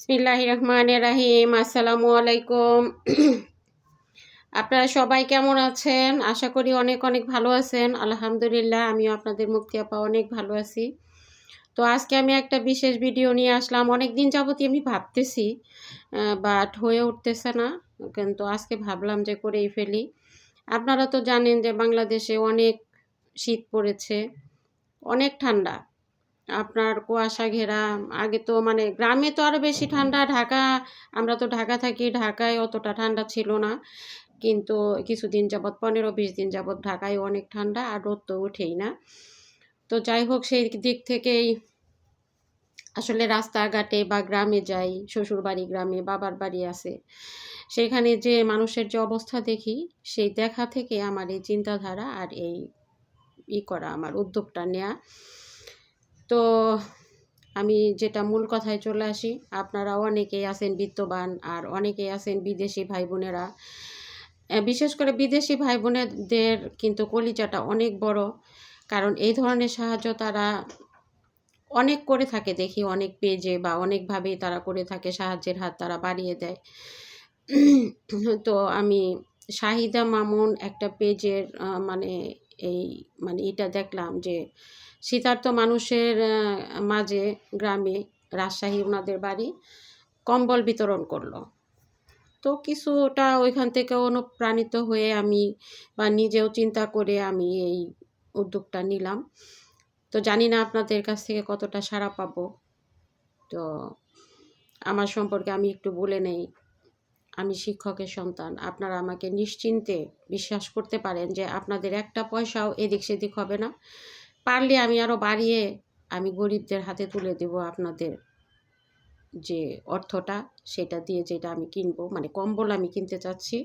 বিসমিল্লাহির রহমানির রহিম। আসসালামু আলাইকুম। আপনারা সবাই কেমন আছেন? আশা করি অনেক অনেক ভালো আছেন। আলহামদুলিল্লাহ, আমিও আপনাদের মুক্তি আপা অনেক ভালো আছি। তো আজকে আমি একটা বিশেষ ভিডিও নিয়ে আসলাম। অনেক দিন যাবতই আমি ভাবতেছি, বাট হয়ে উঠতেছে না, কিন্তু আজকে ভাবলাম যে করেই ফেলি। আপনারা তো জানেন যে বাংলাদেশে অনেক শীত পড়েছে, অনেক ঠান্ডা, আপনার কুয়াশা ঘেরা। আগে তো মানে গ্রামে তো আরও বেশি ঠান্ডা, আমরা তো ঢাকা থাকি, ঢাকায় অতটা ঠান্ডা ছিল না, কিন্তু কিছুদিন যাবৎ 15-20 দিন যাবৎ ঢাকায় অনেক ঠান্ডা, আর রোদ তো ওঠেই না। তো যাই হোক, সেই দিক থেকেই আসলে রাস্তাঘাটে বা গ্রামে যাই, শ্বশুর বাড়ি গ্রামে, বাবার বাড়ি আছে, সেখানে যে মানুষের যে অবস্থা দেখি, সেই দেখা থেকে আমার এই চিন্তাধারা আর এই করা, আমার উদ্যোগটা নেয়া। তো আমি যেটা মূল কথায় চলে আসি, আপনারা অনেকেই আছেন বিত্তবান, আর অনেকেই আছেন বিদেশি ভাই বোনেরা। বিশেষ করে বিদেশি ভাই বোনেদের কিন্তু কলিজাটা অনেক বড়, কারণ এই ধরনের সাহায্য তারা অনেক করে থাকে, দেখি অনেক পেজে বা অনেকভাবেই তারা করে থাকে, সাহায্যের হাত তারা বাড়িয়ে দেয়। তো আমি শাহিদা মামুন একটা পেজের এটা দেখলাম যে শীতার্ত মানুষের মাঝে গ্রামে, রাজশাহী ওনাদের বাড়ি, কম্বল বিতরণ করলো। তো কিছুটা ওইখান থেকে অনুপ্রাণিত হয়ে আমি বা নিজেও চিন্তা করে আমি এই উদ্যোগটা নিলাম। তো জানি না আপনাদের কাছ থেকে কতটা সাড়া পাবো। তো আমার সম্পর্কে আমি একটু বলে নেই। আমি শিক্ষকের সন্তান। আপনারা আমাকে নিশ্চিন্তে বিশ্বাস করতে পারেন যে আপনাদের একটা পয়সাও এদিক সেদিক হবে না। পারলে আমি আরও বাড়িয়ে আমি গরিবদের হাতে তুলে দেব আপনাদের যে অর্থটা, সেটা দিয়ে যেটা আমি কিনবো, মানে কম্বল আমি কিনতে চাচ্ছি।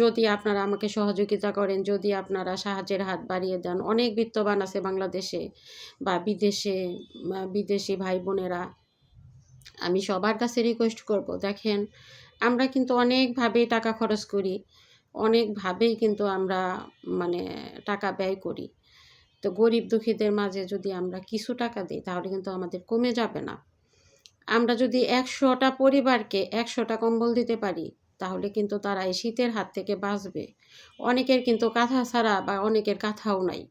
যদি আপনারা আমাকে সহযোগিতা করেন, যদি আপনারা সাহায্যের হাত বাড়িয়ে দেন, অনেক বিত্তবান আছে বাংলাদেশে বা বিদেশে, বিদেশি ভাই বোনেরা, আমি সবার কাছে রিকোয়েস্ট করব, দেখেন আমরা কিন্তু অনেকভাবেই টাকা খরচ করি, অনেকভাবেই কিন্তু আমরা মানে টাকা ব্যয় করি। তো গরিব দুঃখীদের মাঝে যদি আমরা কিছু টাকা দিই, তাহলে কিন্তু আমাদের কমে যাবে না। আমরা যদি 100টা পরিবারকে 100টা কম্বল দিতে পারি, তাহলে কিন্তু তারা এই শীতের হাত থেকে বাঁচবে। অনেকের কিন্তু কাঁথা ছাড়া বা অনেকের কাঁথাও নাই,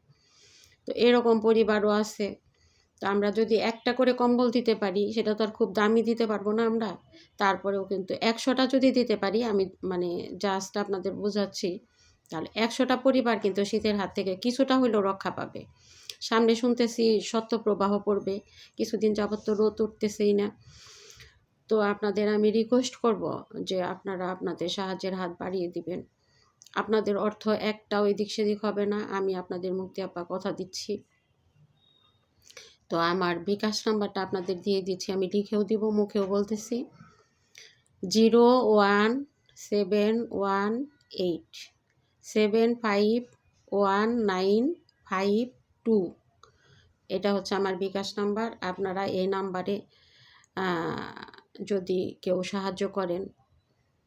তো এরকম পরিবারও আছে। তো আমরা যদি একটা করে কম্বল দিতে পারি, সেটা তো আর খুব দামি দিতে পারবো না আমরা, তারপরেও কিন্তু 100টা যদি দিতে পারি, আমি মানে জাস্ট আপনাদের বোঝাচ্ছি, তাহলে 100টা পরিবার কিন্তু শীতের হাত থেকে কিছুটা হলেও রক্ষা পাবে। সামনে শুনতেছি শৈত্যপ্রবাহ পড়বে, কিছুদিন যাবত তো রোদ উঠতেছেই না। তো আপনাদের আমি রিকোয়েস্ট করব যে আপনারা আপনাদের সাহায্যের হাত বাড়িয়ে দিবেন। আপনাদের অর্থ একটাও এদিক সেদিক হবে না, আমি আপনাদের মুক্তি আপা কথা দিচ্ছি। তো আমার বিকাশ নাম্বারটা আপনাদের দিয়ে দিচ্ছি, আমি লিখেও দিব, মুখেও বলতেছি। 01718751952। এটা হচ্ছে আমার বিকাশ নাম্বার। আপনারা এই নাম্বারে যদি কেউ সাহায্য করেন,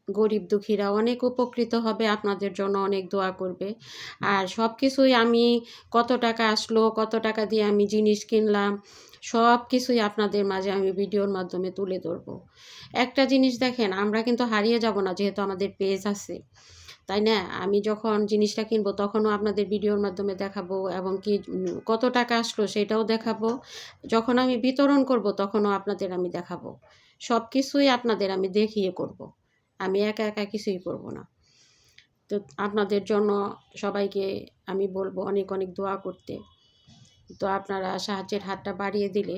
গরিব দুঃখীরা অনেক উপকৃত হবে, আপনাদের জন্য অনেক দোয়া করবে। আর সব কিছুই আমি, কত টাকা আসলো, কত টাকা দিয়ে আমি জিনিস কিনলাম, সব কিছুই আপনাদের মাঝে আমি ভিডিওর মাধ্যমে তুলে ধরবো। একটা জিনিস দেখেন, আমরা কিন্তু হারিয়ে যাব না, যেহেতু আমাদের পেজ আছে, তাই না? আমি যখন জিনিসটা কিনবো তখনও আপনাদের ভিডিওর মাধ্যমে দেখাবো, এবং কি কত টাকা আসলো সেটাও দেখাবো। যখন আমি বিতরণ করব তখনও আপনাদের আমি দেখাবো। সব কিছুই আপনাদের আমি দেখিয়ে করব, আমি একা একা কিছুই করব না। তো আপনাদের জন্য সবাইকে আমি বলবো অনেক অনেক দোয়া করতে। তো আপনারা সাহায্যের হাতটা বাড়িয়ে দিলে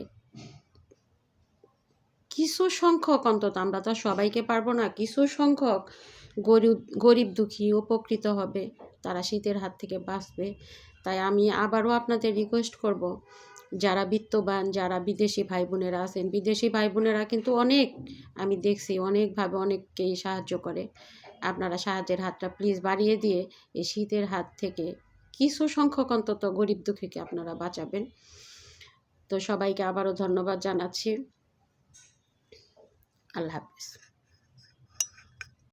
কিছু সংখ্যক, অন্তত আমরা তো সবাইকে পারবো না, কিছু সংখ্যক গরিব দুঃখী উপকৃত হবে, তারা শীতের হাত থেকে বাঁচবে। তাই আমি আবারও আপনাদের রিকোয়েস্ট করব, যারা বিত্তবান, যারা বিদেশি ভাই বোনেরা আছেন, বিদেশি ভাই বোনেরা কিন্তু অনেক, আমি দেখছি অনেকভাবে অনেককেই সাহায্য করে। আপনারা সাহায্যের হাতটা প্লিজ বাড়িয়ে দিয়ে এই শীতের হাত থেকে কিছু সংখ্যক অন্তত গরিব দুঃখীকে আপনারা বাঁচাবেন। তো সবাইকে আবারও ধন্যবাদ জানাচ্ছি। আল্লাহ হাফেজ।